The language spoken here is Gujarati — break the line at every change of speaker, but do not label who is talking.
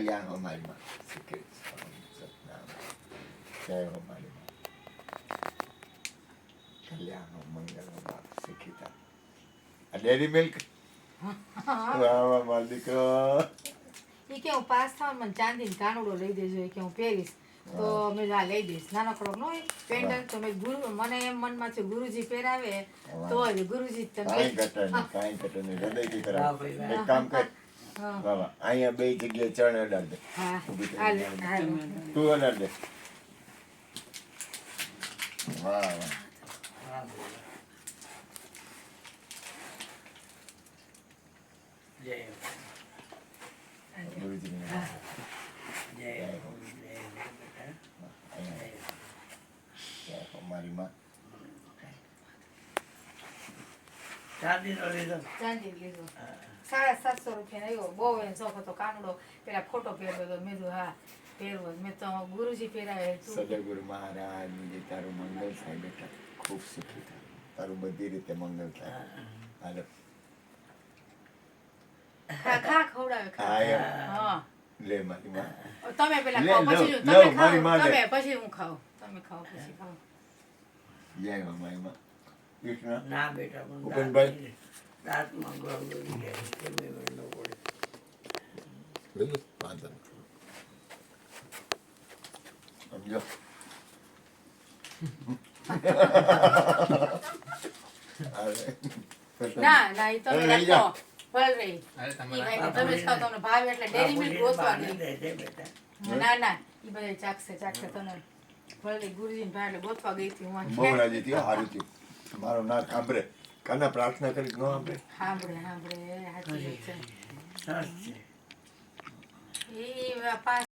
કલ્યાણ હો મારી માં શીખે સતનામ જય હો મારી માં કલ્યાણ હો મંગલ હો બાપ શીખીતા આ ડેરી મિલ્ક વાહ વાહ મારો દીકરો
એ કે હું પાસ થાવ મને ચાંદીનો કાનુડો લઈ દેજો કે હું પહેરીશ તો મેં આ લઈ દઈશ નાનકડો ન હોય પેન્ડલ તો મેં ગુરુ મને એમ મનમાં છે ગુરુજી પહેરાવે તો જ ગુરુજી તમે
કાંઈ ઘટે નહીં હૃદયથી કરાવ એક કામ કર બાબા અહીંયા બે જગ્યાએ ચણ અડાડ દે
હા
ઊભી થઈ
હાલ
જાય.
હાલ
તું અડાડ દે વાહ વાહ ગુરુજીની
હા.
જય હો મારી માં
ચાંદી લીધો 750 રૂપિયા આવ્યો બહુ એમ શોખ હતો કાનુડો પેલા ફોટો પહેરતો હતો મેં કીધું હા પહેરવો મેં તો ગુરુજી પહેરાવે તું
સદગુરુ મહારાજનું જે તારું મંગળ થાય બેટા ખૂબ સુખી થાય તારું બધી રીતે મંગળ થાય હાલો
ખા ખા ખવડાવે
હા એમ.
હા
લે મારી માં
તમે પેલા
લે,
ખાઓ પછી
લો,
તમે
લો,
ખાઓ
મારી માં લે.
તમે પછી હું ખાઉં તમે ખાઓ પછી ખાઓ
જય હો મારી માં કૃષ્ણ
ના બેટા પણ
ઉપેનભાઈ
દાંતમાં ગળું ગળી જાય તમે વેલો પડે
બધું વાંધો નહીં. સમજો
ના ના ઈ તમે
લઈ જાઓ.
રાખો ભલ રહી ઈ ભાઈને તમે ખાઓ તમને ભાવે એટલે ડેરી મિલ્ક ગોતવા ગઈ
દે દે બેટા
ના ના ઈ બધા ચાખશે તમને ભલે ગુરુજીને ભાવે એટલે ગોતવા ગઈ હતી હું
બહુ રાજી થયો સારું થયું મારો નાક સાંભળે કાના પ્રાર્થના કરી ન સાંભળે
સાંભળે સાંભળે સાચી વાત છે
સરસ છે
એ પાંચ